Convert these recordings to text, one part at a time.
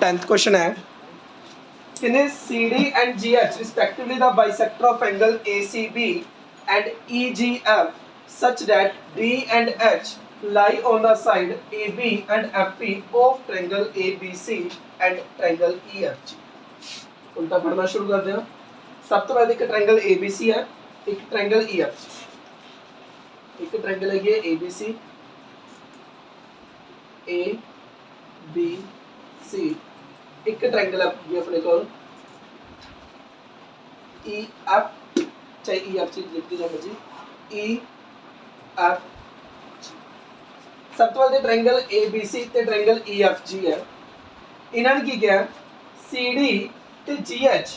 10th question है किन्ने CD and GH respectively the bisector of angle ACB and EGF such that D and H lie on the side AB and FE of triangle ABC and triangle EFG। उल्टा पढ़ना शुरू करते हैं। सब तो पहले एक ट्रायंगल ABC है, एक ट्रायंगल EFG। एक ट्रायंगल है ये ABC ABC, एक ट्रायंगल है ये अपने को EF चाहे EFG लिख दीजिए मुझे EF। सब तो पहले ट्रायंगल ABC ते ट्रायंगल EFG है। इन्होंने की किया CD ते GH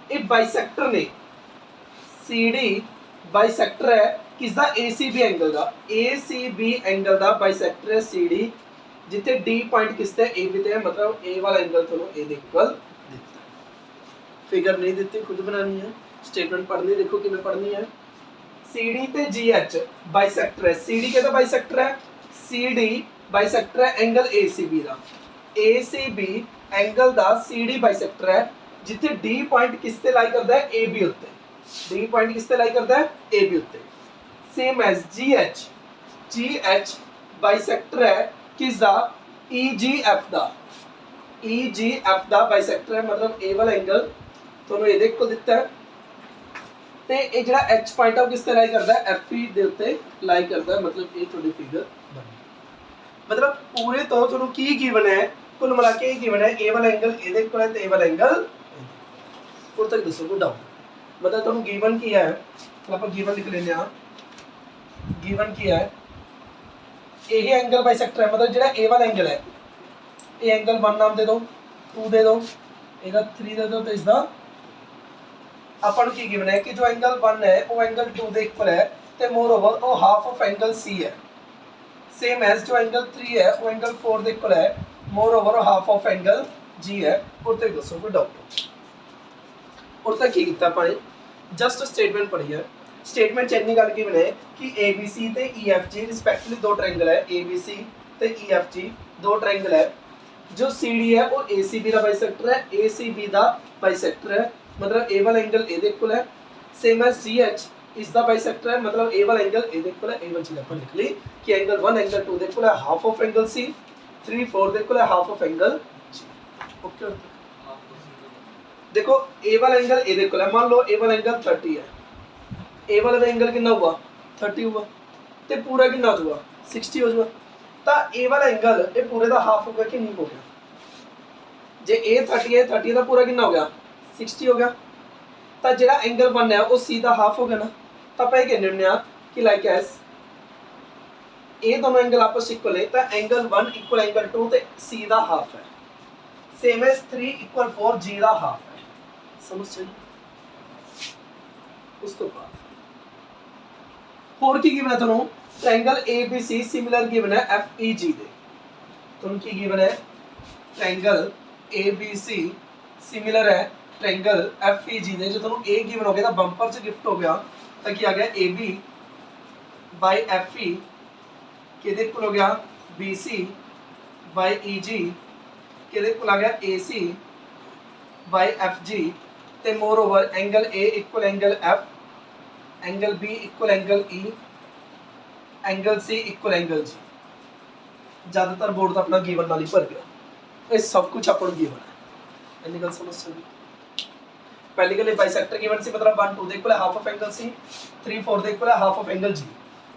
ये बाइसेक्टर ने। CD बाइसेक्टर है किसदा ACB एंगल दा, ACB एंगल दा बाइसेक्टर है CD जिथे D पॉइंट किसते AB ते है, मतलब A वाला एंगल थोनो A दे इक्वल दिखता है। फिगर नहीं देती खुद बनानी है, स्टेटमेंट पढ़नी देखो किमें पढ़नी है। CD ते GH बाइसेक्टर है, CD कहता बाइसेक्टर है, CD बाइसेक्टर है एंगल ACB दा, ACB एंगल दा CD बाइसेक्टर है जिथे D पॉइंट किसते लाई करदा है AB उत्ते, D पॉइंट किसते लाई करदा है AB उत्ते। सेम एज GH बाइसेक्टर है किसदा EGF दा, EGF दा बाइसेक्टर है, मतलब A वाला एंगल ਤੁਹਾਨੂੰ ਇਹਦੇ ਕੋਲ ਦਿੱਤਾ ਹੈ ਤੇ ਇਹ ਜਿਹੜਾ H ਪੁਆਇੰਟ ਆ ਕਿਸ ਤੇ ਲਾਈ ਕਰਦਾ ਹੈ FE ਦੇ ਉੱਤੇ ਲਾਈ ਕਰਦਾ ਹੈ, मतलब ਇਹ ਤੁਹਾਡੀ ਫਿਗਰ ਬਣ ਗਈ। मतलब ਪੂਰੇ ਤੋਂ ਤੁਹਾਨੂੰ ਕੀ ਗਿਵਨ ਹੈ, ਕੁੱਲ ਮਿਲਾ ਕੇ ਇਹ ਗਿਵਨ ਹੈ A ਵਾਲਾ ਐਂਗਲ ਇਹਦੇ ਕੋਲ ਹੈ ਤੇ A ਵਾਲਾ ਐਂਗਲ ਉੱਪਰ ਤੱਕ ਦੱਸੋ ਕੋਈ ਡਾਊਟ। मतलब ਤੁਹਾਨੂੰ ਗਿਵਨ ਕੀ ਹੈ, ਆਪਾਂ ਗਿਵਨ ਲਿਖ ਲੈਂਦੇ ਆ। ਗਿਵਨ ਕੀ ਹੈ, ਇਹ ਐਂਗਲ ਬਾਈਸੈਕਟਰ ਹੈ, मतलब ਜਿਹੜਾ A ਵਾਲਾ ਐਂਗਲ ਹੈ ਇਹ ਐਂਗਲ 1 ਨਾਮ ਦੇ ਦਿਓ, 2 ਦੇ ਦਿਓ, ਇਹਦਾ 3 ਦੇ ਦਿਓ ਤੇ ਇਸ ਦਾ अपन की गिवन है कि जो एंगल 1 है वो एंगल 2 ਦੇ ਇਕੁਅਲ ਹੈ ਤੇ ਮੋਰ ਓਵਰ ਉਹ ਹਾਫ ਆਫ ਐਂਗਲ C ਹੈ। ਸੇਮ ਐਸ ਜੋ ਐਂਗਲ 3 ਹੈ ਉਹ ਐਂਗਲ 4 ਦੇ ਇਕੁਅਲ ਹੈ, ਮੋਰ ਓਵਰ ਉਹ ਹਾਫ ਆਫ ਐਂਗਲ G ਹੈ। ਉੱਤੇ ਦੱਸੋ ਕੋਈ ਡਾਊਟ। ਉੱਤੇ ਕੀ ਕੀਤਾ ਆਪਾਂ ਨੇ, ਜਸਟ ਸਟੇਟਮੈਂਟ ਪੜ੍ਹੀ ਹੈ। ਸਟੇਟਮੈਂਟ ਚ ਇੰਨੀ ਗੱਲ ਕੀ ਬਣੇ ਕਿ ABC ਤੇ EFG ਰਿਸਪੈਕਟਿਵਲੀ ਦੋ ਟ੍ਰਾਇੰਗਲ ਹੈ, ABC ਤੇ EFG ਦੋ ਟ੍ਰਾਇੰਗਲ ਹੈ। जो CD है वो ACB ਦਾ ਬਾਈਸੈਕਟਰ ਹੈ, ACB ਦਾ ਬਾਈਸੈਕਟਰ ਹੈ, मतलब A वाला एंगल A दे इक्वल है। सेम एज GH इसका बाइसेक्टर है, मतलब A वाला एंगल A दे इक्वल है। A1 चीज अपन लिख ली कि एंगल 1 एंगल 2 दे इक्वल है हाफ ऑफ एंगल C, 3 4 दे इक्वल है half of angle G। Okay देखो A वाला एंगल A दे इक्वल है, मान लो A वाला एंगल 30 है, A वाला एंगल कितना हुआ 30 हुआ ते पूरा कितना हुआ 60 हो जाएगा। तो A वाला एंगल ये पूरे का हाफ हो गया कि नहीं हो गया। जे A 30 है 30 का पूरा कितना हो गया 60 हो गया। तो जो एंगल 1 है वो C का हाफ हो गया ना। तो आप ये कहने कि लाइक एस ये दोनों एंगल आपस इक्वल है तो एंगल 1 इक्वल एंगल 2 तो C का हाफ है। सेम एज 3 इक्वल 4 G का हाफ है। समझ चलिए उसके बाद और की गिवन है तुहानू ट्रायंगल ABC सिमिलर गिवन है FEG दे। तुहानू की गिवन है ट्रायंगल ABC सिमिलर है ट्रायंगल FEG ने। जो तुहानू A गिवन हो गया तो बंपर च गिफ्ट हो गया तो क्या आ गया AB बाय FE किहदे इक्वल हो गया BC बाय EG किहदे इक्वल आ गया AC बाय FG ते more over angle A equal angle F, angle B equal angle E, angle C equal angle G। ज़्यादातर बोर्ड तो अपना गिवन नाल ही भर गया, ये सब कुछ अपन गिवन है। इन्नी गल समझ सकते पहली गल बाइसेक्टर गिवन सी, मतलब 1 2 दे equal half of angle C, 3 4 दे equal half of angle G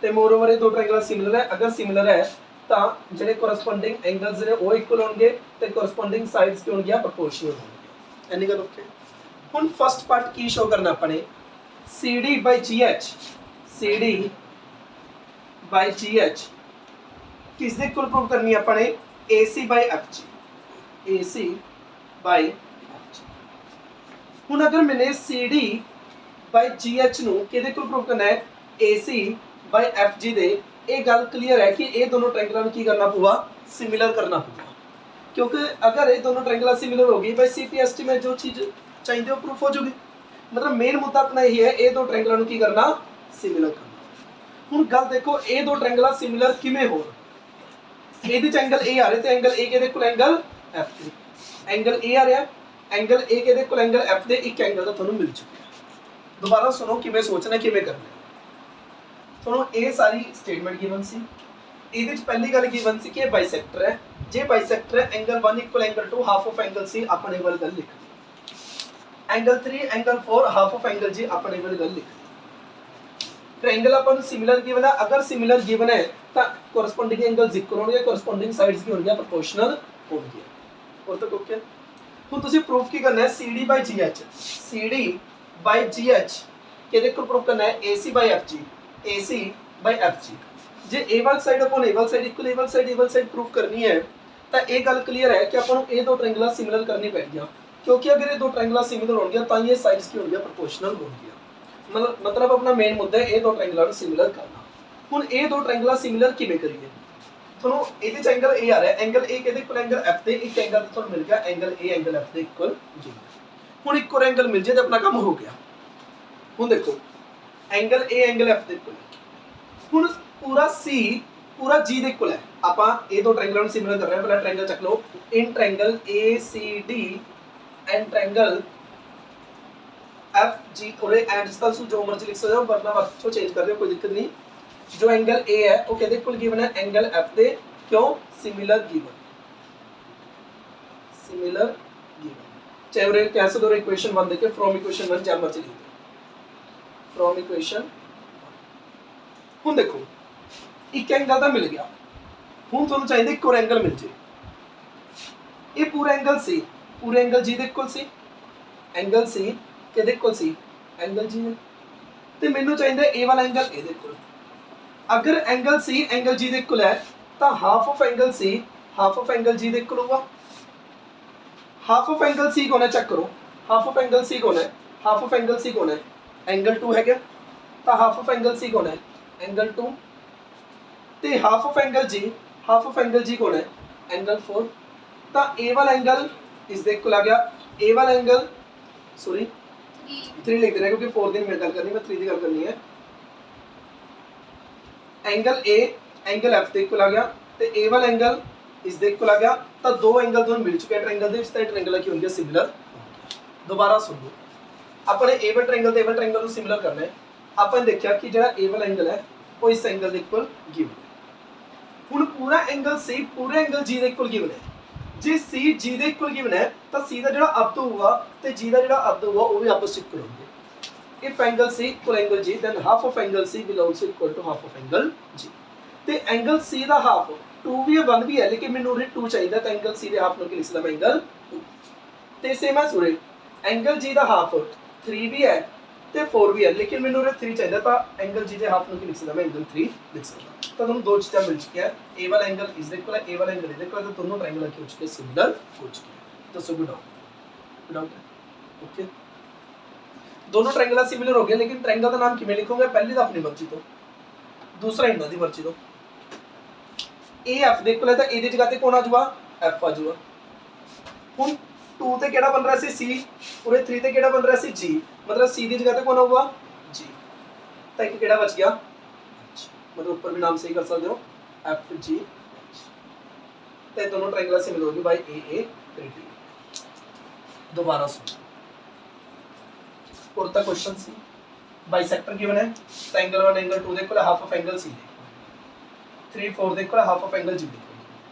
ते मोर ओवर ये दो ट्रायंगल सिमिलर है। अगर सिमिलर है तो ਜਿਹੜੇ ਕੋਰਸਪੋਂਡਿੰग एंगल्स ने वो इक्वल होंगे ਤੇ ਕੋਰਸਪੋਂਡਿੰਗ ਸਾਈਡਸ ਕੀ ਹੋਣਗੀਆਂ ਪ੍ਰੋਪੋਰਸ਼ਨਲ ਹੋਣਗੀਆਂ। ਇੰਨੀ ਗੱਲ ਓਕੇ। ਹੁਣ ਫਸਟ ਪਾਰਟ ਕੀ ਸ਼ੋ ਕਰਨਾ ਆਪਾਂ ਨੇ CD by GH, CD by GH किस दे इक्वल प्रूव करनी है ਆਪਾਂ ਨੇ AC by FG, AC by FG। ਹੁਣ ਅਗਰ ਮੈਨੇ CD by GH ਨੂੰ ਕਿਹਦੇ ਕੋਲ ਪ੍ਰੂਵ ਕਰਨਾ ਹੈ AC by FG ਦੇ, ਇਹ ਗੱਲ ਕਲੀਅਰ ਹੈ ਕਿ ਇਹ ਦੋਨੋਂ ਟ੍ਰਾਇੰਗਲਾਂ ਨੂੰ ਕੀ ਕਰਨਾ ਪਊਗਾ सिमिलर करना पड़ेगा। क्योंकि अगर ये दोनों ट्रायंगल सिमिलर होगी भाई CPST में जो चीज़ चाहिए वो प्रूफ हो जाएगी। मतलब मेन मुद्दा अपना यही है ये दो ट्रायंगलों को की करना सिमिलर करना। हुण गल देखो ये दो ट्रायंगल सिमिलर किवें हो, ਇਹਦੇ ਚ ਐਂਗਲ A ਆ ਰਿਹਾ ਤੇ ਐਂਗਲ A ਕਿਹਦੇ ਕੋਲ ਐਂਗਲ F3 एंगल ए आ रहा एंगल ए के कोल एंगल F दे एक एंगल तो थानू मिल चुका दोबारा सुनो किवें सोचना किवें करना सुनो ये सारी स्टेटमेंट गिवन सी ਇਹਦੇ ਵਿੱਚ ਪਹਿਲੀ ਗੱਲ ਗਿਵਨ ਸੀ ਕਿ ਇਹ ਬਾਈਸੈਕਟਰ ਹੈ ਜੇ ਬਾਈਸੈਕਟਰ ਹੈ angle 1 equal angle 2 half of angle C ਆਪਣੇ ਵੱਲ ਗੱਲ ਲਿਖ angle 3 angle 4 half of angle G ਆਪਣੇ ਵੱਲ ਗੱਲ ਲਿਖ ट्रायंगल अपन सिमिलर गिवन है अगर सिमिलर गिवन है तो कोरस्पोंडिंग एंगल्स इक्वल होंगे कोरस्पोंडिंग साइड्स की होंगे प्रोपोर्शनल होंगे और तो ओके ਹੁਣ ਤੁਸੀਂ ਪ੍ਰੂਫ ਕੀ ਕਰਨਾ ਹੈ CD by GH CD by GH ਕਿਹਦੇ ਕੋਲ ਪ੍ਰੂਫ ਕਰਨਾ ਹੈ AC by FG AC by FG ਜੇ A ਵਾਲੀ ਸਾਈਡ ਆਪਨ A ਵਾਲੀ ਸਾਈਡ ਇਕੁਅਲ A ਵਾਲੀ ਸਾਈਡ ਪ੍ਰੂਫ ਕਰਨੀ ਹੈ ਤਾਂ ਇਹ ਗੱਲ ਕਲੀਅਰ ਹੈ ਕਿ ਆਪਾਂ ਨੂੰ ਇਹ ਦੋ ਟ੍ਰਾਇੰਗਲਾਂ ਸਿਮਿਲਰ ਕਰਨੀ ਪੈਣਗੀਆਂ ਕਿਉਂਕਿ ਅਗਰ ਇਹ ਦੋ ਟ੍ਰਾਇੰਗਲਾਂ ਸਿਮਿਲਰ ਹੋਣਗੀਆਂ ਤਾਂ ਇਹ ਸਾਈਡਸ ਕੀ ਹੋਣਗੀਆਂ ਪ੍ਰੋਪੋਰਸ਼ਨਲ ਹੋਣਗੀਆਂ मतलब अपना मेन मुद्दा है ये दो ट्रायंगल सिमिलर करना हुन ये दो ट्रायंगल सिमिलर किवें करिए ਤੁਹਾਨੂੰ ਇਹਦੇ ਚ ਐਂਗਲ A ਆ ਰਿਹਾ ਐਂਗਲ A ਕਿਹਦੇ ਇਕੁਅਲ ਐਂਗਲ F ਦੇ ਇੱਕ ਐਂਗਲ ਤੁਹਾਨੂੰ ਮਿਲ ਗਿਆ ਐਂਗਲ A ਐਂਗਲ F ਦੇ ਇਕੁਅਲ ਜੀ ਹੁਣ ਇੱਕੋ ਐਂਗਲ ਮਿਲ ਜੇ ਤੇ ਆਪਣਾ ਕੰਮ ਹੋ ਗਿਆ ਹੁਣ ਦੇਖੋ ਐਂਗਲ A ਐਂਗਲ F ਦੇ ਇਕੁਅਲ ਹੁਣ ਪੂਰਾ C ਪੂਰਾ G ਦੇ ਇਕੁਅਲ ਹੈ ਆਪਾਂ ਇਹ ਦੋ ਟ੍ਰਾਇੰਗਲਾਂ ਨੂੰ ਸਿਮਿਲਰ ਕਰ ਰਹੇ ਹਾਂ ਪਹਿਲਾ ਟ੍ਰਾਇੰਗਲ ਚੱਕ ਲਓ in triangle ACD and triangle F G और एंड इसका जो मर्जी लिख सकते हो वरना वक्त चेंज कर दो कोई दिक्कत नहीं जो एंगल ए है वो कहते कुल गिवन है एंगल एफ दे क्यों सिमिलर गिवन चाहे और कैसे दो इक्वेशन 1 देके फ्रॉम इक्वेशन 1 जब मर्जी लिख दो फ्रॉम इक्वेशन हुन देखो एक एंगल दा मिल गया हुन ਤੁਹਾਨੂੰ ਚਾਹੀਦਾ ਇੱਕ ਹੋਰ ਐਂਗਲ ਮਿਲ ਜੇ ਇਹ ਪੂਰਾ ਐਂਗਲ ਸੀ ਪੂਰੇ ਐਂਗਲ ਜੀ ਦੇ ਇਕੁਅਲ ਸੀ ਐਂਗਲ ਸੀ ਕਿਹਦੇ ਇਕੁਅਲ ਸੀ ਐਂਗਲ ਜੀ ਨੇ ਤੇ ਮੈਨੂੰ ਚਾਹੀਦਾ A ਵਾਲਾ ਐਂਗਲ A ਦੇ ਇਕੁਅਲ ਅਗਰ ਐਂਗਲ C ਐਂਗਲ G ਦੇ ਇਕੁਅਲ ਹੈ ਤਾਂ half of angle C half of angle G ਦੇ ਇਕੁਅਲ ਹੋਗਾ ਹਾਫ ਆਫ ਐਂਗਲ C ਕੌਣ ਹੈ ਚੈੱਕ ਕਰੋ ਹਾਫ ਆਫ ਐਂਗਲ C ਕੌਣ ਹੈ ਹਾਫ ਆਫ ਐਂਗਲ C ਕੌਣ ਹੈ ਐਂਗਲ 2 ਹੈ क्या ਤਾਂ ਹਾਫ ਆਫ ਐਂਗਲ C ਕੌਣ ਹੈ ਐਂਗਲ 2 ਤੇ half of angle G half of angle G ਕੌਣ ਹੈ ਐਂਗਲ 4 ਤਾਂ A ਵਾਲਾ ਐਂਗਲ ਇਸ ਦੇ ਇਕੁਅਲ ਆ ਗਿਆ A ਵਾਲਾ ਐਂਗਲ सॉरी 3 लिख देना क्योंकि 4 दिन में गल करनी मैं 3 की गल करनी है एंगल A एंगल F ਦੇ ਇਕੁਅਲ ਆ ਗਿਆ ਤੇ A ਵਾਲਾ ਐਂਗਲ ਇਸ ਦੇ ਇਕੁਅਲ ਆ ਗਿਆ ਤਾਂ ਦੋ ਐਂਗਲ ਤੁਹਾਨੂੰ ਮਿਲ ਚੁੱਕੇ ਟ੍ਰਾਇੰਗਲ ਦੇ ਵਿੱਚ ਤਾਂ ਟ੍ਰਾਇੰਗਲ ਕੀ ਹੋਣਗੇ ਸਿਮਿਲਰ ਦੁਬਾਰਾ ਸੁਣ ਲਓ ਆਪਾਂ ਨੇ A ਵਾਲਾ ਟ੍ਰਾਇੰਗਲ ਤੇ A ਵਾਲਾ ਟ੍ਰਾਇੰਗਲ ਨੂੰ ਸਿਮਿਲਰ ਕਰਨਾ ਹੈ ਆਪਾਂ ਨੇ ਦੇਖਿਆ ਕਿ ਜਿਹੜਾ A ਵਾਲਾ ਐਂਗਲ ਹੈ ਉਹ ਇਸ ਐਂਗਲ ਦੇ ਇਕੁਅਲ ਗਿਵਨ ਹੈ ਹੁਣ ਪੂਰਾ ਐਂਗਲ C ਪੂਰੇ ਐਂਗਲ G ਦੇ ਇਕੁਅਲ ਗਿਵਨ ਹੈ ਜੇ C G ਦੇ ਇਕੁਅਲ ਗਿਵਨ ਹੈ ਤਾਂ C ਦਾ ਜਿਹੜਾ ਅਬਦ ਹੋਊਗਾ ਤੇ G ਦਾ ਜਿਹੜਾ ਅਬਦ ਹੋਊਗਾ ਉਹ ਵੀ ਆਪਸ ਵਿੱਚ ਇਕੁਅਲ ਹੋਣਗੇ if angle C equal angle G then half of angle C will also equal to half of angle G ਤੇ angle C ਦਾ half 2 ਵੀ ਹੈ 1 ਵੀ ਹੈ ਲੇਕਿਨ ਮੈਨੂੰ ਉਰੇ 2 ਚਾਹੀਦਾ ਤਾਂ angle C ਦੇ half ਨੂੰ ਕੀ ਲਿਖ ਸਕਦਾ ਮੈਂ angle 2 ਤੇ ਸੇਮ ਹੈ ਉਰੇ angle G ਦਾ half 3 ਵੀ ਹੈ ਤੇ 4 ਵੀ ਹੈ ਲੇਕਿਨ ਮੈਨੂੰ ਉਰੇ 3 ਚਾਹੀਦਾ ਤਾਂ angle G ਦੇ half ਨੂੰ ਕੀ ਲਿਖ ਸਕਦਾ ਮੈਂ angle 3 ਲਿਖ ਸਕਦਾ ਤਾਂ ਤੁਹਾਨੂੰ ਦੋ ਚੀਜ਼ਾਂ ਮਿਲ ਚੁੱਕੀਆਂ A ਵਾਲਾ ਐਂਗਲ ਇਸ ਦੇ ਇਕੁਅਲ ਹੈ A ਵਾਲਾ ਐਂਗਲ ਇਸ ਦੇ ਇਕੁਅਲ ਹੈ ਤਾਂ ਦੋਨੋਂ ਟ੍ਰਾਇੰਗਲ ਕੀ ਹੋ ਚੁੱਕੇ ਸਿਮਿਲਰ ਹੋ ਚੁੱਕੇ ਦੱਸੋ ਗੁੱਡ ਆਊਟ ओके दोनों ट्रायंगल सिमिलर हो गए लेकिन ट्रायंगल का नाम किवें लिखोगे पहले तो अपनी मर्जी तो दूसरा इन्हां दी मर्जी तो ए एफ दे इक्वल है तो ए दी जगह ते कौन आ जाऊगा एफ आ जाऊगा हुन 2 ते केड़ा बन रहा सी सी और 3 ते केड़ा बन रहा सी जी मतलब सी दी जगह ते कौन आऊगा जी तो एक केड़ा बच गया मतलब ऊपर भी नाम सही कर सकते हो एफ जी ते दोनों ट्रायंगल सिमिलर होगी बाय ए दोबारा सुनो और तक क्वेश्चन सी बाइसेक्टर गिवन है तो एंगल 1 एंगल 2 दे equal half of angle C दे 3 4 दे equal half of angle G दे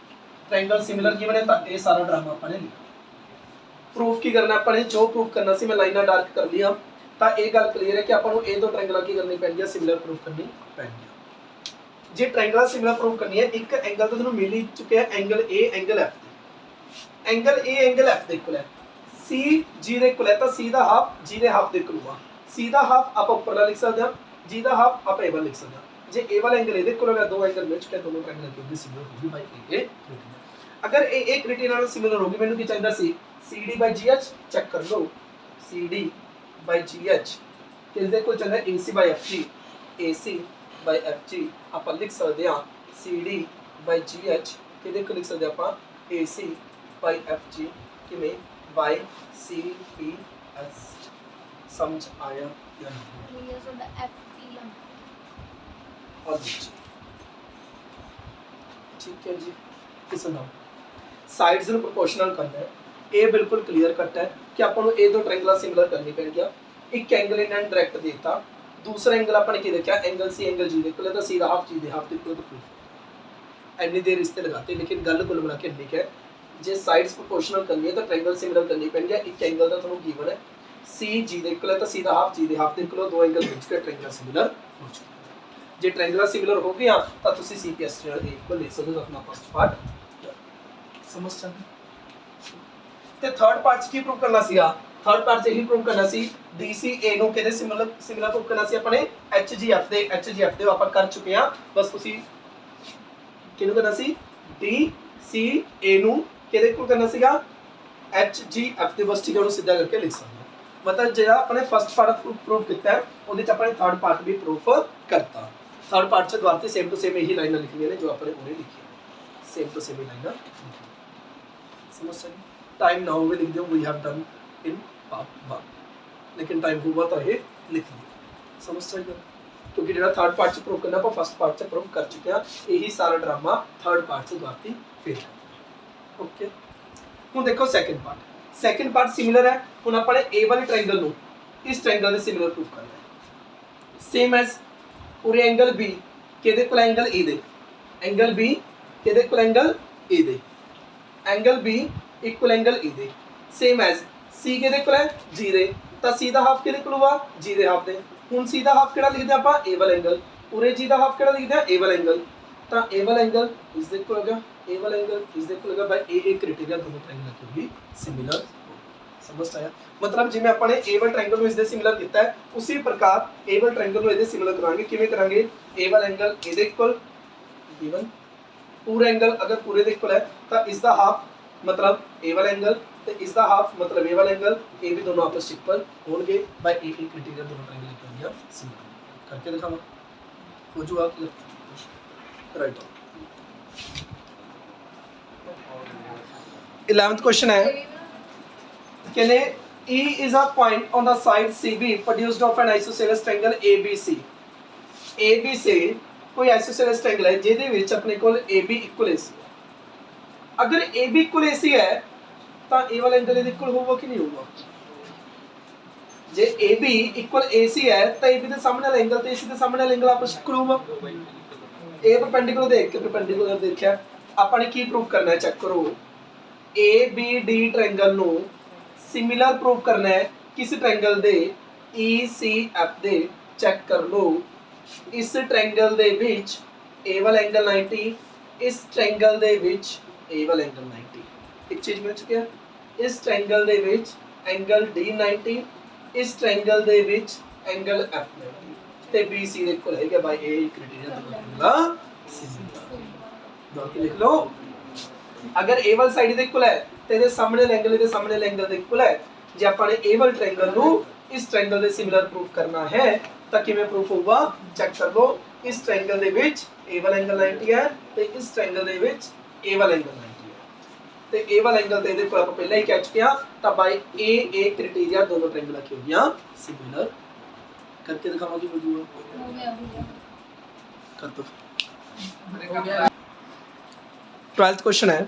ट्रायंगल सिमिलर गिवन है तो ये सारा ड्रामा अपने लिखा प्रूफ की करना अपने जो प्रूफ करना सी मैं लाइना डार्क कर लिया तो ये गल क्लीयर है कि अपन ये दो ट्रायंगल की करनी पैंदी है सिमिलर प्रूफ करनी पैंदी है जे ट्रायंगल सिमिलर प्रूफ करनी है एक एंगल तो तुहानू मिल ही चुके हैं angle A angle F angle A angle F they equal है C G ਦੇ ਇਕੁਅਲ ਹੈ ਤਾਂ C ਦਾ ਹਾਫ G ਦੇ ਹਾਫ ਦੇ ਇਕੁਅਲ ਹੋਊਗਾ C ਦਾ ਹਾਫ ਆਪਾਂ ਉੱਪਰਲਾ ਲਿਖ ਸਕਦੇ ਹਾਂ G ਦਾ ਹਾਫ ਆਪਾਂ ਇਹ ਵਾਲਾ ਲਿਖ ਸਕਦੇ ਹਾਂ ਜੇ A ਵਾਲਾ ਐਂਗਲ ਇਹਦੇ ਇਕੁਅਲ ਹੋਗਾ ਦੋ ਐਂਗਲ ਮਿਲ ਚੁੱਕੇ ਦੋਨੋਂ ਟ੍ਰਾਇੰਗਲ ਦੀ ਸਿਮਿਲਰ ਹੋਗੀ ਬਾਈ A ਅਗਰ A ਕ੍ਰਾਈਟੇਰੀਆ ਨਾਲ ਸਿਮਿਲਰ ਹੋਗੀ ਮੈਨੂੰ ਕੀ ਚਾਹੀਦਾ ਸੀ CD by GH ਚੈੱਕ ਕਰ ਲਓ CD by GH ਕਿਸ ਦੇ ਕੋਲ ਚੱਲਦਾ AC by FG AC by FG ਆਪਾਂ ਲਿਖ ਸਕਦੇ ਹਾਂ CD by GH ਕਿਹਦੇ ਕੋਲ ਲਿਖ ਸਕਦੇ ਆਪਾਂ AC by FG ਕਿਵੇਂ by C P S समझ आया या नहीं ये so the F P lump और ठीक है जी किस नाम ਸਾਈਡਸ ਨੂੰ ਪ੍ਰੋਪੋਰਸ਼ਨਲ ਕਰਨਾ ਹੈ। ਇਹ ਬਿਲਕੁਲ ਕਲੀਅਰ ਕੱਟ ਹੈ ਕਿ ਆਪਾਂ ਨੂੰ ਇਹ ਦੋ ਟ੍ਰਾਇੰਗਲਾਂ ਸਿਮਿਲਰ ਕਰਨੀ ਪੈਣਗੀਆਂ। ਇੱਕ ਐਂਗਲ ਇਹਨਾਂ ਨੇ ਡਾਇਰੈਕਟ ਦੇਤਾ, ਦੂਸਰਾ ਐਂਗਲ ਆਪਾਂ ਨੇ ਕੀ ਦੇਖਿਆ, ਐਂਗਲ ਸੀ ਐਂਗਲ ਜੀ ਦੇ ਇਕੁਅਲ ਹੈ ਤਾਂ ਸੀ ਦਾ ਹਾਫ ਜੀ ਦੇ ਹਾਫ ਦੇ ਇਕੁਅਲ ਪ੍ਰੂਫ। ਇੰਨੀ ਦੇਰ ਇਸ ਤੇ लगाते, लेकिन गल कुल मिला के ठीक है, जे साइड्स प्रोपोर्शनल करनी है तो ट्रायंगल सिमिलर करनी पैंदी है। एक एंगल का ਤੁਹਾਨੂੰ गिवन है सी जी ਦੇ ਇਕੁਅਲ ਹੈ ਤਾਂ ਸੀ ਦਾ ਹਾਫ ਜੀ ਦੇ ਹਾਫ ਦੇ ਇਕੁਅਲ, ਦੋ ਐਂਗਲ ਮਿਲ ਕੇ ट्रायंगल सिमिलर हो चुका। जे ट्रायंगल सिमिलर हो गया ਤਾਂ ਤੁਸੀਂ CPS ਨਾਲ ਇਕੁਅਲ ਲਿਖ ਸਕਦੇ ਹੋ ਆਪਣਾ ਫਸਟ ਪਾਰਟ। ਸਮਝ ਸਕਦੇ ਤੇ ਥਰਡ ਪਾਰਟ 'ਚ ਕੀ ਪ੍ਰੂਵ ਕਰਨਾ ਸੀਗਾ, ਥਰਡ ਪਾਰਟ 'ਚ ਇਹੀ ਪ੍ਰੂਵ ਕਰਨਾ ਸੀ DCA ਨੂੰ ਕਿਹਦੇ ਸਿਮਿਲਰ ਪ੍ਰੂਵ ਕਰਨਾ ਸੀ ਆਪਣੇ HGF ਦੇ ਆਪਾਂ ਕਰ ਚੁੱਕੇ ਹਾਂ। ਬਸ ਤੁਸੀਂ ਕਿਹਨੂੰ ਕਰਨਾ ਸੀ, DCA ਨੂੰ ਕਿਹਦੇ ਕੋਲ ਕਰਨਾ ਸੀਗਾ, HGF ਦੇ। ਬਸ ਠੀਕ ਹੈ, ਉਹਨੂੰ ਸਿੱਧਾ ਕਰਕੇ ਲਿਖ ਸਕਦੇ ਹੋ। मतलब ਜਿਹੜਾ ਆਪਣੇ ਫਸਟ ਪਾਰਟ ਪ੍ਰੂਫ ਕੀਤਾ ਹੈ ਉਹਦੇ ਚ ਆਪਣੇ ਥਰਡ ਪਾਰਟ ਵੀ ਪ੍ਰੂਫ ਕਰਤਾ। ਥਰਡ ਪਾਰਟ ਚ ਦੁਆਰਾ ਤੇ ਸੇਮ ਟੂ ਸੇਮ ਇਹੀ ਲਾਈਨਾਂ ਲਿਖੀਆਂ ਨੇ ਜੋ ਆਪਣੇ ਉਹਨੇ ਲਿਖੀਆਂ, ਸੇਮ ਟੂ ਸੇਮ ਲਾਈਨਾਂ ਸਮਝ ਸਕਦੇ। टाइम नाउ भी लिख दो, we have done in part 1, लेकिन टाइम हुआ तो ये लिख दिया। समझ सकते हो, क्योंकि ਜਿਹੜਾ ਥਰਡ ਪਾਰਟ ਚ ਪ੍ਰੂਫ ਕਰਨਾ ਆਪਾਂ ਫਸਟ ਪਾਰਟ ਚ ਪ੍ਰੂਫ ਕਰ ਚੁੱਕੇ ਹਾਂ। ਇਹੀ ਸਾਰਾ ਡਰਾਮਾ ਥਰਡ ਪਾਰਟ ਚ ਦੁਆਰਾ ਫਿਰ ਓਕੇ। ਹੁਣ ਦੇਖੋ ਸੈਕੰਡ ਪਾਰਟ ਸਿਮਿਲਰ ਹੈ। ਹੁਣ ਆਪਾਂ ਨੇ A ਵਾਲੇ ਟ੍ਰਾਇੰਗਲ ਨੂੰ ਇਸ ਟ੍ਰਾਇੰਗਲ ਦੇ ਸਿਮਿਲਰ ਪ੍ਰੂਫ ਕਰਨਾ ਹੈ। ਸੇਮ ਐਸ ਪੂਰੇ ਐਂਗਲ B ਕਿਹਦੇ ਕੋਲ ਐਂਗਲ A ਦੇ, ਐਂਗਲ B ਕਿਹਦੇ ਕੋਲ ਐਂਗਲ A ਦੇ, angle B equal angle E ਦੇ। ਸੇਮ ਐਸ C ਕਿਹਦੇ ਕੋਲ ਹੈ G ਦੇ, ਤਾਂ C ਦਾ ਹਾਫ ਕਿਹਦੇ ਕੋਲ ਹੋਆ G ਦੇ ਹਾਫ ਦੇ। ਹੁਣ C ਦਾ ਹਾਫ ਕਿਹੜਾ ਲਿਖਦੇ ਆਪਾਂ A ਵਾਲਾ ਐਂਗਲ, ਉਰੇ G ਦਾ ਹਾਫ ਕਿਹੜਾ ਲਿਖਦੇ ਆ A ਵਾਲਾ ਐਂਗਲ, ਤਾਂ A ਵਾਲਾ ਐਂਗਲ ਇਸ ਦੇ ਕੋਲ ਹੋਗਾ, A ਵਾਲਾ ਐਂਗਲ ਇਸ ਦੇ ਕੋਲ ਹੋਗਾ। ਬਾਈ A ਕ੍ਰਾਈਟੇਰੀਆ ਦੋਨੋਂ ਟ੍ਰਾਇੰਗਲ के भी सिमिलर। समझ आया, मतलब जिवें ਆਪਾਂ ਨੇ A ਵਾਲਾ ट्रायंगल ਨੂੰ ਇਸ ਦੇ ਸਿਮਿਲਰ ਕੀਤਾ ਹੈ ਉਸੇ ਪ੍ਰਕਾਰ A ਵਾਲਾ ट्रायंगल ਨੂੰ ਇਹਦੇ ਸਿਮਿਲਰ ਕਰਾਂਗੇ। ਕਿਵੇਂ ਕਰਾਂਗੇ, A ਵਾਲਾ ਐਂਗਲ ਇਹਦੇ ਇਕੁਅਲ गिवन, पूरा एंगल अगर पूरे ਦੇ ਇਕੁਅਲ ਹੈ ਤਾਂ ਇਸ ਦਾ ਹਾਫ मतलब A वाला एंगल ਤੇ ਇਸ ਦਾ ਹਾਫ मतलब A वाला एंगल, ਇਹ ਵੀ ਦੋਨੋਂ ਆਪਸ ਵਿੱਚ ਇਕੁਅਲ ਹੋਣਗੇ। ਬਾਈ A ਕ੍ਰਾਈਟੇਰੀਆ ਦੋਨੋਂ ट्रायंगल के होंगे सिमिलर। करके दिखावा हो जूगा राइट। 11th क्वेश्चन है, कहने E is a point on the side CB produced of an isosceles triangle ABC। ABC कोई isosceles triangle है ਜਿਹਦੇ ਵਿੱਚ ਆਪਣੇ ਕੋਲ AB equal AC है। अगर AB equal AC है ਤਾਂ A वाला एंगल ਇਹਦੇ ਇਕੁਅਲ ਹੋਊਗਾ ਕਿ ਨਹੀਂ ਹੋਊਗਾ। ਜੇ AB equal AC है ਤਾਂ AB ਦੇ ਸਾਹਮਣੇ ਵਾਲਾ ਐਂਗਲ ਤੇ AC ਦੇ ਸਾਹਮਣੇ ਵਾਲਾ ਐਂਗਲ ਆਪਸ ਵਿੱਚ ਇਕੁਅਲ ਹੋਊਗਾ। A परपेंडिकुलर देख के परपेंडिकुलर देखिया ਆਪਾਂ ਨੇ ਕੀ ਪ੍ਰੂਫ ਕਰਨਾ ਹੈ, ਚੈੱਕ ਕਰੋ। ABD ट्रायंगल ਨੂੰ सिमिलर प्रूफ करना है किस ट्रायंगल दे ECF दे। चेक कर लो, इस ट्रायंगल दे विच A वाला एंगल 90, इस ट्रायंगल दे विच A वाला एंगल 90। एक चीज मिल चुकी है, इस triangle they which angle D 90, इस triangle they which angle F 90 ते BC दे इक्वल है क्या भाई। A क्राइटेरिया दोनों सिमिलर दोनों लिख लो। अगर A वाली साइड दे इक्वल है तेरे सामने एंगल दे सामने एंगल दे इक्वल है। जे ਆਪਾਂ ਨੇ A ਵਾਲੇ ट्रायंगल ਨੂੰ ਇਸ ट्रायंगल ਦੇ ਸਿਮਿਲਰ ਪ੍ਰੂਫ ਕਰਨਾ ਹੈ ਤਾਂ ਕਿਵੇਂ ਪ੍ਰੂਫ ਹੋਊਗਾ, ਚੈੱਕ ਕਰ ਲਓ। ਇਸ ट्रायंगल ਦੇ ਵਿੱਚ A ਵਾਲਾ ਐਂਗਲ 90 ਹੈ ਤੇ ਇਸ ट्रायंगल ਦੇ ਵਿੱਚ A ਵਾਲਾ ਐਂਗਲ 90 ਹੈ ਤੇ A ਵਾਲਾ ਐਂਗਲ ਤੇ ਇਹਦੇ ਕੋਲ ਆਪਾਂ ਪਹਿਲਾਂ ਹੀ ਕਹਿ ਚੁੱਕੇ ਹਾਂ। ਤਾਂ ਬਾਈ A ਕ੍ਰਾਈਟੇਰੀਆ ਦੋਨੋਂ ट्रायंगल के हो गया सिमिलर। करके दिखाओगे हो गया कर दो। 12th क्वेश्चन है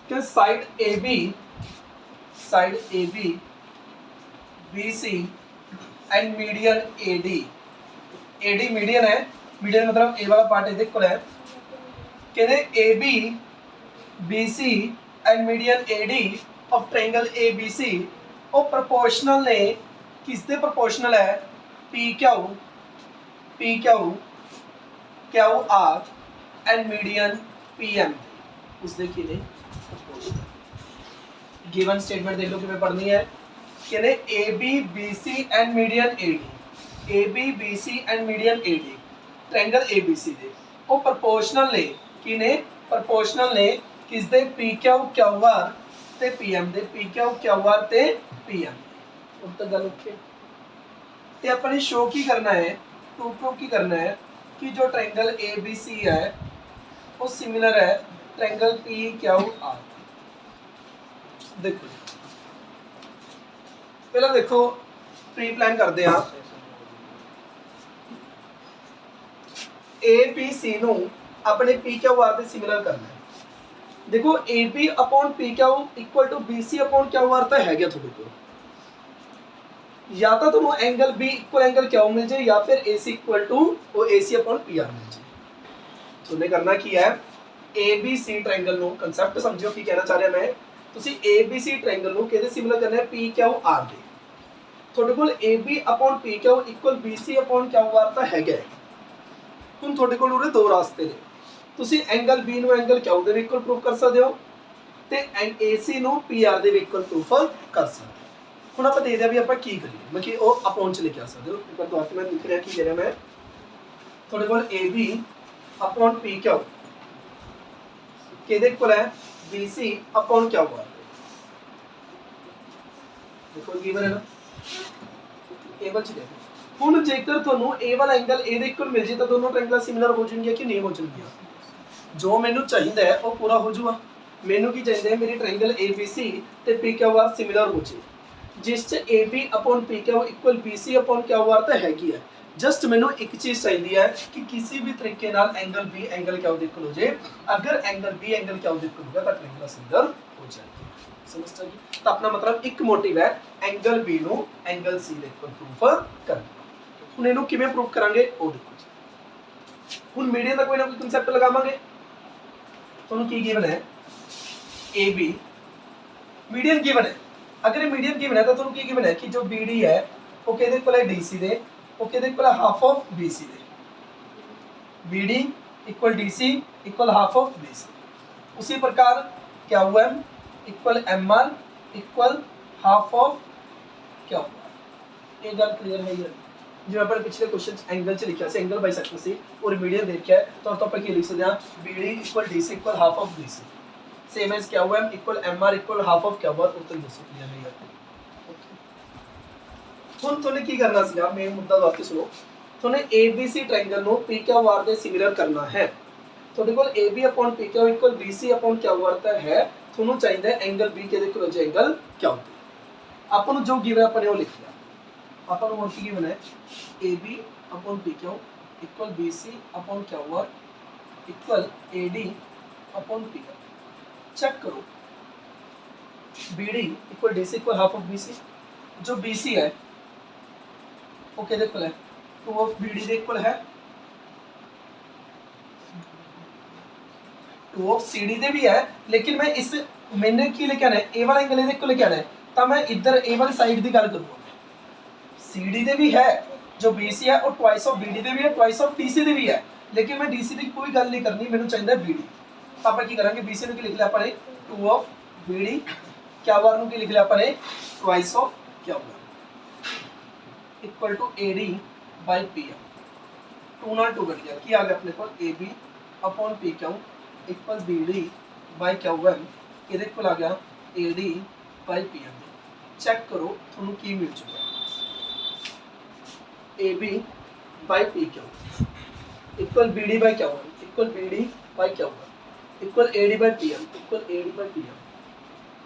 कि side AB BC and median AD median है। मीडियन मतलब A वाला पार्ट इसके इक्वल है। कहते AB BC and median AD of triangle ABC वो प्रोपोर्शनल ने किस दे प्रोपोर्शनल है QR एंड मीडियन PM उस देखिए ने गिवन स्टेटमेंट देख लो कि मैं पढ़नी है। कहने AB BC and median AD triangle ABC दे वो प्रोपोर्शनल ने किने प्रोपोर्शनल ने किस दे PQR ते PM दे PQR ते PM अब तक गल ओके। ते अपन शो की करना है, प्रूफ की करना है कि जो ट्रायंगल ABC है वो सिमिलर है ट्रायंगल PQR। देखो पहला देखो प्री प्लान करते हैं। ABC ਨੂੰ ਆਪਣੇ PQR ਦੇ ਸਿਮਿਲਰ ਕਰਨਾ ਹੈ। देखो AB upon P Q equal to BC upon Q R तो है क्या थोड़े को, या तो तुम angle B equal angle Q मिल जाए या फिर AC इक्वल टू वो AC अपॉन PR मिल जाए। तुमने करना की है ABC ट्रायंगल नु कांसेप्ट समझियो की कहना चाह रहा मैं, ਤੁਸੀਂ ABC ट्रायंगल नु ਕਿਹਦੇ ਸਿਮਿਲਰ ਕਰਨਾ ਹੈ PQR ਦੇ। ਤੁਹਾਡੇ ਕੋਲ AB upon PQ equal BC upon QR ਤਾਂ ਹੈਗਾ। ਹੁਣ ਤੁਹਾਡੇ ਕੋਲ ਉਰੇ ਦੋ ਰਾਸਤੇ ਨੇ, ਤੁਸੀਂ ਐਂਗਲ B ਨੂੰ ਐਂਗਲ Q ਦੇ ਇਕੁਅਲ ਪ੍ਰੂਫ ਕਰ ਸਕਦੇ ਹੋ ਤੇ AC ਨੂੰ PR ਦੇ ਇਕੁਅਲ ਪ੍ਰੂਫ ਕਰ ਸਕਦੇ ਹੋ। ਹੁਣ ਆਪਾਂ ਦੇਖਦੇ ਆ ਵੀ ਆਪਾਂ ਕੀ ਕਰੀਏ, ਮੈਂ ਕਿ ਉਹ अपॉन ਚ ਲਿਖ ਸਕਦੇ ਹੋ। ਇੱਕ ਵਾਰ ਤੁਹਾਨੂੰ ਮੈਂ ਲਿਖ ਰਿਹਾ ਕੀ ਕਰਿਆ ਮੈਂ, ਤੁਹਾਡੇ ਕੋਲ AB अपॉन PQ ਕਿਹਦੇ ਇਕੁਅਲ ਹੈ BC अपॉन QR। देखो गिवन है ना ए बच गया। ਹੁਣ ਜੇਕਰ ਤੁਹਾਨੂੰ ਇਹ ਵਾਲਾ ਐਂਗਲ A ਦੇ ਇਕੁਅਲ ਮਿਲ ਜੇ ਤਾਂ ਦੋਨੋਂ ਟ੍ਰਾਇੰਗਲ ਸਿਮਿਲਰ ਹੋ ਜਾਣਗੇ ਕਿ ਨਹੀਂ ਹੋ ਜਾਣਗੇ। ਜੋ ਮੈਨੂੰ ਚਾਹੀਦਾ ਹੈ ਉਹ ਪੂਰਾ ਹੋ ਜਾਊਗਾ। ਮੈਨੂੰ ਕੀ ਚਾਹੀਦਾ ਹੈ ਮੇਰੀ ਟ੍ਰਾਇੰਗਲ ABC ਤੇ PQR ਸਿਮਿਲਰ ਹੋ ਜੇ, ਜਿਸ ਚ AB upon PQ equal BC upon QR ਤਾਂ ਹੈਗੀ ਹੈ। जस्ट मैंने एक चीज चाहिए है कि किसी भी तरीके नाल एंगल B एंगल Q दे इक्वल हो जाए। अगर एंगल B एंगल Q दे इक्वल होगा तो ट्रायंगल सिमिलर हो जाएगा। समझ गए? तो अपना मतलब एक मोटिव है एंगल B नु एंगल C दे इक्वल प्रूफ करना। हुन इनु किवें प्रूफ करांगे ओ देखो। हुन मीडियन दा कोई ना कोई कांसेप्ट लगावांगे। तुहानू की गिवन है AB मीडियन गिवन है। अगर ये मीडियन गिवन है तो तुहानू की गिवन है कि जो BD है वो किहदे इक्वल है DC दे, ओके देख पहला half of BC they, BD equal DC equal half of BC। उसी प्रकार QM equal MR equal half of QR। ये गल क्लियर है यार। जो अपन पिछले क्वेश्चन एंगल च लिखा से एंगल बाइसेक्टर से और मीडियन देखा है तो अपन की लिख सकते हैं BD equal DC equal half of BC same as QM equal MR equal half of QR। उत्तर दोस्तों क्लियर है यार। ਹੁਣ ਤੁਹਾਨੂੰ ਕੀ ਕਰਨਾ ਸੀਗਾ, ਮੇਨ ਮੁੱਦਾ ਦੱਸ ਕੇ ਸੁਣੋ। ਤੁਹਾਨੂੰ ABC ਟ੍ਰਾਇੰਗਲ ਨੂੰ PQR ਦੇ ਸਿਮਿਲਰ ਕਰਨਾ ਹੈ। ਤੁਹਾਡੇ ਕੋਲ AB upon PQ equal BC upon QR ਤਾਂ ਹੈ। ਤੁਹਾਨੂੰ ਚਾਹੀਦਾ ਹੈ ਐਂਗਲ B ਕਿਹਦੇ ਕੋਲ ਹੋ ਜਾਏ ਐਂਗਲ Q ਤੇ। ਆਪਾਂ ਨੂੰ ਜੋ ਗਿਵਨ ਆਪਾਂ ਨੇ ਉਹ ਲਿਖ ਲਿਆ। ਆਪਾਂ ਨੂੰ ਹੋਰ ਕੀ ਗਿਵਨ ਹੈ AB upon PQ equal BC upon QR equal AD upon PR। Check करो BD equal DC equal half of BC। जो BC है वो किहदे इक्वल है 2 ऑफ BD दे इक्वल है, 2 ऑफ CD दे भी है। लेकिन मैं इस मैंने की लिखा है ए वाला एंगल इहदे इक्वल लिखा है तो मैं इधर ए वाली साइड की गल करूंगा। CD दे भी है जो BC है और ट्वाइस ऑफ BD दे भी है, ट्वाइस ऑफ DC दे भी है। लेकिन मैं DC की कोई गल नहीं करनी, मैंने चाहिए BD। तो आप की करेंगे BC की लिख लिया अपने 2 ऑफ BD, QR नु की लिख लिया अपने twice of QR equal to AD by PM। 2 ਨਾਲ 2 कट गया, की आ गया अपने पास AB upon PQ equal BD by QM ਇਹਦੇ इक्वल आ गया AD बाय PM। चेक करो ਤੁਹਾਨੂੰ ਕੀ ਮਿਲ ਚੁੱਕਾ AB by PQ equal BD by QM equal BD by QM equal AD by PM equal AD by PM।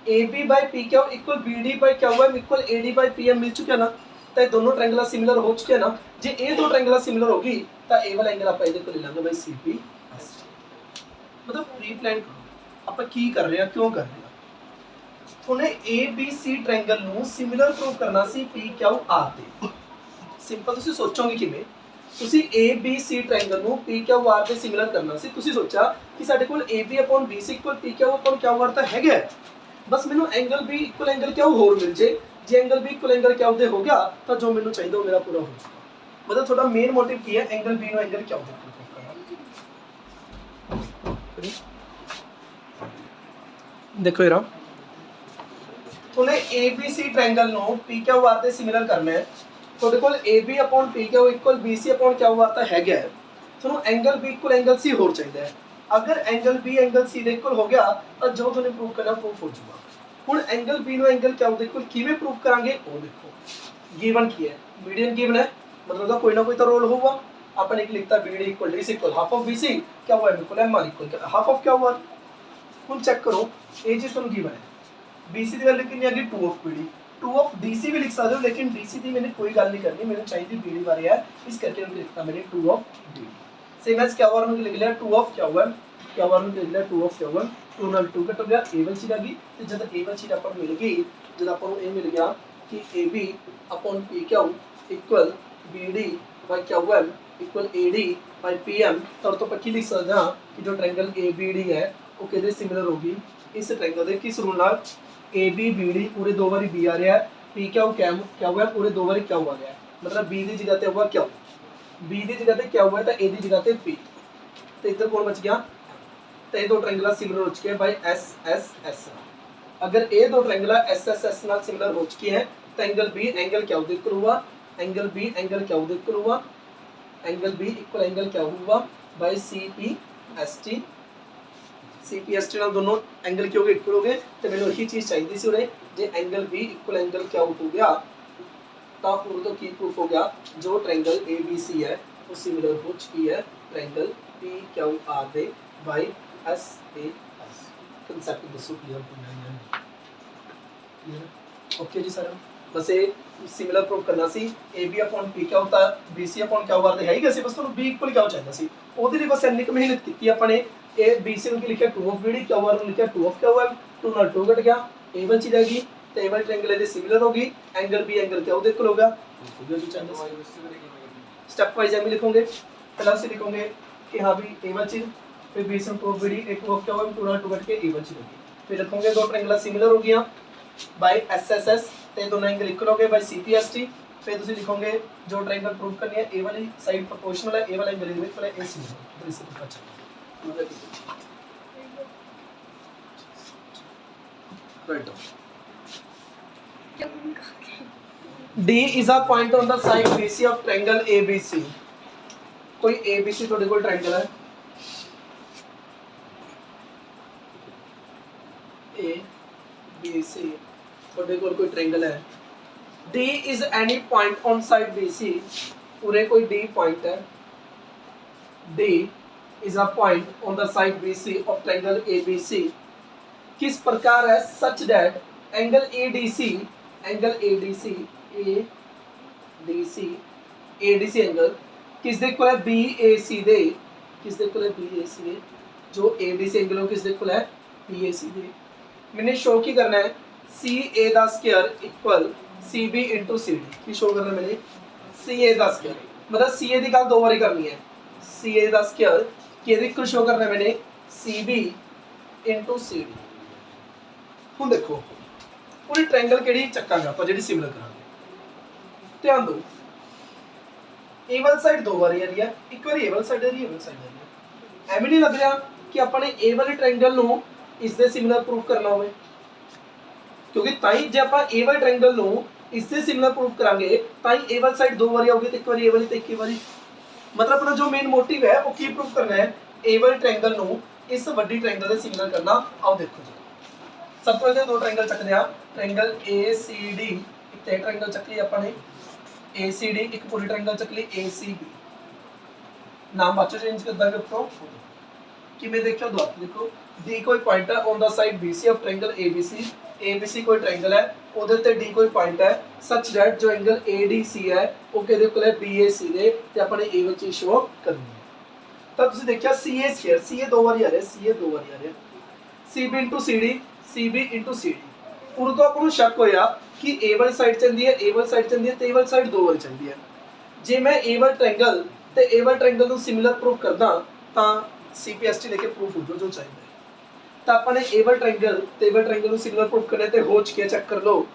AB by PQ equal BD by QM equal AD by PM मिल चुका ना। तो दोनों triangle similar हो चुके हैं ना। जे ये दो ट्रायंगल सिमिलर होगी तो ए वाला एंगल आप इधर को ले लेंगे भाई CP। मतलब प्री प्लान करो आप की कर रहे हैं क्यों कर रहे हैं। थोने ABC ट्रायंगल नु सिमिलर प्रूव करना सी PQR ते। सिंपल तुसी सोचोगे किवें, तुसी ABC ट्रायंगल नु PQR ते सिमिलर करना सी। तुसी सोचा कि साडे कोल AB upon BC equal PQ upon QR ਤਾਂ ਹੈਗਾ, बस मैनू angle B equal angle Q होर मिल जे। जे angle B equal angle Q दे हो गया तो जो मैंने चाहिए वो मेरा पूरा हो चुका। मतलब थोड़ा मेन मोटिव की है एंगल B नो एंगल Q दे करना। देखो यार थोने ABC ट्रायंगल नो PQR ते सिमिलर करना है। थोड़े कोल AB upon PQ equal BC upon QR ਤਾਂ ਹੈਗਾ, ਤੁਹਾਨੂੰ angle B equal angle C होर चाहिए है। अगर एंगल B एंगल C दे इक्वल हो गया तो जो तुमने प्रूव करना प्रूफ हो जाएगा। ਹੁਣ एंगल B नो एंगल Q दे इक्वल किवें प्रूव करांगे ਉਹ देखो। गिवन की है मीडियन गिवन है, मतलब ਦਾ कोई ना कोई तो रोल होगा। अपन एक लिखता BD equal DC equal half of BC QM equal MR equal half of QR। ਹੁਣ चेक करो ये चीज ਤੁਹਾਨੂੰ गिवन है BC ਦੀ वैल्यू कितनी आ गई 2 ऑफ BD, 2 ऑफ DC भी लिख सकते हो लेकिन DC ਦੀ मैंने कोई गल नहीं करनी, मैंने चाहिए BD बारे है इस करके मैं लिखता मैंने 2 of BD। Same as QR नु लिख लिया 2 ऑफ QM, QR नु लिख लिया 2 ऑफ QM 2 ਨਾਲ 2 ਕੱਟ ਹੋ ਗਿਆ, ਏਵਲ ਚੀਜ਼ ਆ ਗਈ। ਤੇ ਜਦ ਏਵਲ ਚੀਜ਼ ਆਪਾਂ ਨੂੰ ਮਿਲ ਗਈ, ਜਦ ਆਪਾਂ ਨੂੰ ਇਹ ਮਿਲ ਗਿਆ ਕਿ AB upon PQ equal BD by QM equal AD by PM, तो ਆਪਾਂ ਕੀ ਲਿਖ ਸਕਦੇ ਹਾਂ ਕਿ ਜੋ ਟ੍ਰਾਇੰਗਲ ABD ਹੈ ਉਹ ਕਿਹਦੇ ਸਿਮਿਲਰ ਹੋਗੀ, ਇਸ ਟ੍ਰਾਇੰਗਲ ਦੇ ਕਿਸ ਰੂਲ ਨਾਲ, ABBD ਪੂਰੇ ਦੋ ਵਾਰੀ B ਆ ਰਿਹਾ ਹੈ, PQ QM ਪੂਰੇ ਦੋ ਵਾਰੀ Q ਆ ਰਿਹਾ ਹੈ, मतलब B ਦੀ ਜਗ੍ਹਾ ਤੇ ਹੋਗਾ Q, B ਦੀ ਜਗ੍ਹਾ ਤੇ Q ਹੈ ਤਾਂ A ਦੀ ਜਗ੍ਹਾ ਤੇ P, ਤੇ ਇੱਧਰ ਕੌਣ ਬਚ ਗਿਆ, ਤੇ ਇਹ ਦੋ ਟ੍ਰਾਇੰਗਲ ਸਿਮਿਲਰ ਹੋ ਚੁੱਕੇ हैं बाय SSS। अगर ये दो ट्रायंगल SSS नाल सिमिलर हो चुकी है तो एंगल B एंगल क्या दे इक्वल हुआ, एंगल B एंगल क्या दे इक्वल हुआ, एंगल B इक्वल एंगल क्या हुआ बाय CPST नाल दोनों एंगल क्यों हो गए इक्वल हो गए। तो मैंने वही चीज़ चाहिए सी उरे, जे एंगल B इक्वल एंगल क्या हो गया तो पूरा तो की प्रूफ हो गया, जो ट्रायंगल ABC है वो सिमिलर हो चुकी है ट्रायंगल PQR दे बाय SAS। कंसेप्ट दसो क्लियर हो गया है, ओके जी सर। बस ये सिमिलर प्रूफ करना सी, AB अपॉन PQ होता BC अपॉन QR ਦੇ ਹੈ ਹੀ ਅਸੀਂ, ਬਸ ਤੁਹਾਨੂੰ B ਇਕੁਅਲ ਕਿਉਂ ਚਾਹੀਦਾ ਸੀ, ਉਹਦੇ ਲਈ ਬਸ ਇੰਨੀ ਕੁ ਮਿਹਨਤ ਕੀਤੀ ਆਪਾਂ ਨੇ। ਇਹ BC ਨੂੰ ਕੀ ਲਿਖਿਆ 2 of BD, QR ਨੂੰ ਲਿਖਿਆ 2 of QM, 2 ਨਾਲ 2 ਕੱਟ ਗਿਆ, ਏਵਲ ਚੀਜ਼ ਆ ਗਈ ਤੇ ਏਵਲ ਟ੍ਰਾਇੰਗਲ ਇਹਦੇ ਸਿਮਿਲਰ ਹੋ ਗਈ, एंगल B एंगल क्या ਉਹਦੇ ਇਕੁਅਲ ਹੋ ਗਿਆ। स्टेप वाइज एम लिखोगे, पहला से लिखोगे कि हाँ भी ਏਵਲ चीज, फिर BC में 2 of BD, एक 2 of QM, 2 ਨਾਲ 2 ਕੱਟ के ਏਵਲ चीज होगी, फिर लिखोगे दो ट्रायंगल सिमिलर हो गया बाय SSS ਤੇ दोनों एंगल इक्वल हो गए बाय CPST। फिर ਤੁਸੀਂ ਲਿਖੋਗੇ जो ट्रायंगल प्रूव करनी है ए वाली साइड प्रोपोर्शनल है, ए वाला एंगल इक्वल है ए सिमिलर, इसे पता चल right. D is a point on the side BC of triangle ABC। कोई ABC ਤੁਹਾਡੇ ਕੋਲ ट्रायंगल है ABC, ਤੁਹਾਡੇ ਕੋਲ ਕੋਈ ट्रायंगल है, D is any point on side BC, पूरे कोई D point है, D is a point on the side BC of triangle ABC, किस प्रकार है such that angle ADC angle किस दे इक्वल है BAC दे, किस दे इक्वल है BAC दे, जो ADC एंगल हो किस दे इक्वल है BAC दे। मैंने शो की करना है CA दा square equal CB into CD, की शो करना मैंने CA दा स्क्वायर, मतलब CA की गल दो बारी करनी है, CA दा स्क्वायर किहदे इक्वल शो करना है मैंने CB इंटू CD। हुण देखो पूरी ट्रायंगल किहड़ी चक्कांगे आपां जिहड़ी सिमिलर करांगे, ध्यान दो ए वाली साइड दो बारी आ रही है, एक बार ए वाली साइड आ रही है, ए वाली साइड आ रही है, एवें नहीं लग रहा कि आपने ए वाले ट्रायंगल नूं इस दे सिमिलर प्रूफ करना होवे, क्योंकि ताई जे आपां ए वाले ट्रायंगल नूं इस दे सिमिलर प्रूफ करांगे ताई ए वाली साइड दो बारी आउगी ते एक बारी ए वाली ते एक बारी, मतलब अपना जो मेन मोटिव है वो की प्रूफ करना है ए वाले ट्रायंगल नूं इस वड्डी ट्रायंगल दे सिमिलर करना। आओ देखो जी, सब तो पहले दो ट्रायंगल चकदे आ, ट्रायंगल ACD, एक ते ट्रायंगल चक लिया अपने ACD, एक पूरी ट्रायंगल चक ली ACB, नाम बाचो चेंज कर दांगे तो कि मैं देखो दोबारा देखो D कोई पॉइंट है on the side BC of triangle ABC, ABC कोई ट्रायंगल है ਉਹਦੇ ਤੇ D कोई पॉइंट है सच दैट जो एंगल ADC है ਉਹ ਕਿਹਦੇ ਕੋਲ ਹੈ BAC ਦੇ, ਤੇ ਆਪਾਂ ਨੇ ਇਹ ਵਾਲੀ ਚੀਜ਼ ਸ਼ੋ ਕਰਨੀ ਹੈ। ਤਾਂ ਤੁਸੀਂ ਦੇਖਿਆ CA ਸਕੁਅਰ, CA ਦੋ ਵਾਰੀ ਆ ਰਿਹਾ, CA ਦੋ ਵਾਰੀ ਆ ਰਿਹਾ, CB CD, CB CD। ਉਦੋਂ ਤੋਂ ਆਪਾਂ ਨੂੰ ਸ਼ੱਕ ਹੋਇਆ ਕਿ A ਵਾਲੀ ਸਾਈਡ ਚੰਦੀ ਹੈ, A ਵਾਲੀ ਸਾਈਡ ਚੰਦੀ ਹੈ ਤੇ A ਵਾਲੀ ਸਾਈਡ ਦੋ ਵਾਰੀ ਚੰਦੀ ਹੈ। ਜੇ ਮੈਂ A ਵਾਲਾ ਟ੍ਰਾਇੰਗਲ ਤੇ A ਵਾਲਾ ਟ੍ਰਾਇੰਗਲ ਨੂੰ ਸਿਮਿਲਰ ਪ੍ਰੂਫ ਕਰਦਾ ਤਾਂ CPST ਲੈ ਕੇ ਪ੍ਰੂਫ ਹੋ ਜੋ ਚਾਹੀਦਾ। ਤਾਂ ਆਪਾਂ ਨੇ A ਵਾਲਾ ਟ੍ਰਾਇੰਗਲ ਤੇ A ਵਾਲਾ ਟ੍ਰਾਇੰਗਲ ਨੂੰ ਸਿਮਿਲਰ ਪ੍ਰੂਫ ਕਰਨਾ ਤੇ ਹੋ ਚੁੱਕਿਆ, ਚੈੱਕ ਕਰ ਲਓ।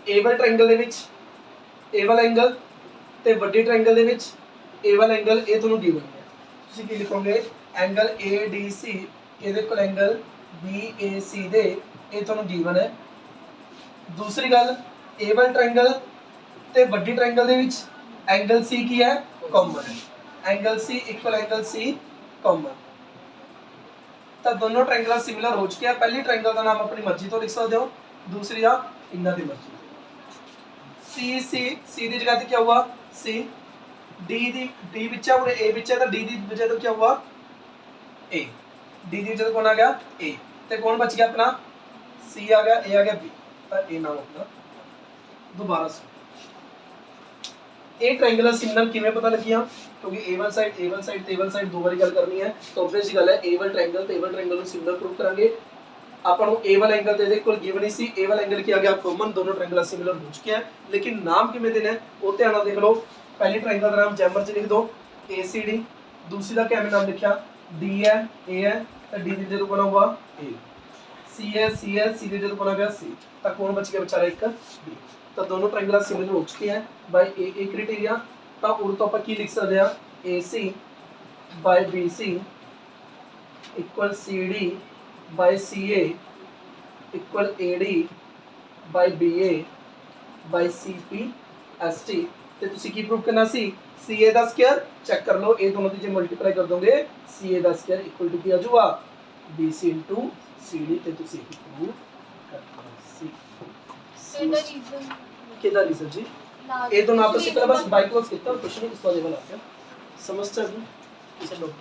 A ਵਾਲਾ ਟ੍ਰਾਇੰਗਲ ਦੇ ਵਿੱਚ A ਵਾਲਾ ਐਂਗਲ ਤੇ ਵੱਡੇ ਟ੍ਰਾਇੰਗਲ ਦੇ ਵਿੱਚ A ਵਾਲਾ ਐਂਗਲ, ਇਹ ਤੁਹਾਨੂੰ ਗਿਵਨ ਹੈ। ਤੁਸੀਂ ਕੀ ਲਿਖੋਗੇ ਐਂਗਲ ADC ਇਹਦੇ ਕੋਲ ਐਂਗਲ BAC ਦੇ, ਇਹ ਤੁਹਾਨੂੰ ਗਿਵਨ ਹੈ। दूसरी गल ए वाला ट्रायंगल ते वड्डी triangle they which angle C की है कॉमन है, angle C equal angle C common. तो दोनों ट्रायंगल सिमिलर हो चुके हैं। पहली ट्रायंगल का नाम अपनी मर्जी तो लिख सकते हो, दूसरी आ इन्हां दी मर्जी। C दी जगह ते क्या हुआ C, D विच है और A विच है तो D दी वजह तो क्या हुआ A, D दी वजह तो कौन आ गया A, ते कौन बच गया अपना C आ गया, A आ गया B। ये नाम अपना दोबारा से ਇਹ ਟ੍ਰਾਇੰਗਲ ਸਿਗਨਲ ਕਿਵੇਂ ਪਤਾ ਲੱਗਿਆ ਕਿਉਂਕਿ A1 ਸਾਈਡ ਤੇ A1 ਸਾਈਡ ਦੋ ਵਾਰੀ ਗੱਲ ਕਰਨੀ ਹੈ ਤਾਂ ਆਬਵੀਅਸ ਜੀ ਗੱਲ ਹੈ A1 ਟ੍ਰਾਇੰਗਲ ਤੇ A1 ਟ੍ਰਾਇੰਗਲ ਨੂੰ ਸਿਗਨਲ ਪ੍ਰੂਵ ਕਰਾਂਗੇ ਆਪਾਂ ਨੂੰ A ਵਾਲਾ ਐਂਗਲ ਤੇ ਇਹਦੇ ਕੋਲ ਗਿਵਨ ਹੀ ਸੀ A ਵਾਲਾ ਐਂਗਲ ਕੀ ਆ ਗਿਆ ਕਾਮਨ ਦੋਨੋਂ ਟ੍ਰਾਇੰਗਲ ਸਿਮਿਲਰ ਹੋ ਚੁੱਕੇ ਹੈ ਲੇਕਿਨ ਨਾਮ ਕਿਵੇਂ ਦੇਣਾ ਹੈ ਉਹ ਧਿਆਨ ਨਾਲ ਦੇਖ ਲਓ ਪਹਿਲੇ ਟ੍ਰਾਇੰਗਲ ਦਾ ਨਾਮ ਜੈਮਰ ਚ ਲਿਖ ਦਿਓ ACD दूसरी का क्या मैंने नाम लिखा D है A है तो D की जगह बना हुआ A C है C की जगह बना गया C तक कौन बच गया बेचारा एक B तो दोनों ट्रायंगल सिमिलर हो चुके हैं बाय A क्राइटेरिया तो उड़ तो अपन की लिख सकते हैं AC by BC equal CD by CA equal AD by BA by CP ST ਤੇ ਤੁਸੀਂ ਕੀ ਪ੍ਰੂਫ ਕਰਨਾ ਸੀ CA ਦਾ ਸਕੁਅਰ ਚੈੱਕ ਕਰ ਲਓ ਇਹ ਦੋਨੋਂ ਦੀ ਜੇ ਮਲਟੀਪਲਾਈ ਕਰ ਦੋਗੇ CA ਦਾ ਸਕੁਅਰ ਇਕੁਅਲ ਟੂ ਕੀ ਆ ਜਾਊਗਾ BC CD ਤੇ ਤੁਸੀਂ ਇਹ ਪ੍ਰੂਫ ਕਰਨਾ ਸੀ ਇਹਦਾ ਰੀਜ਼ਨ ਕਿਹਦਾ ਰੀਜ਼ਨ ਜੀ ਇਹ ਦੋਨੋਂ ਆਪਸ ਵਿੱਚ ਪਹਿਲਾਂ ਬਸ ਬਾਈ ਕਲੋਜ਼ ਕੀਤਾ ਕੁਐਸਚਨ ਇਸ ਤੋਂ ਲੈਵਲ ਆ ਗਿਆ ਸਮਝਤਾ ਜੀ ਕਿਸੇ ਲੋਕ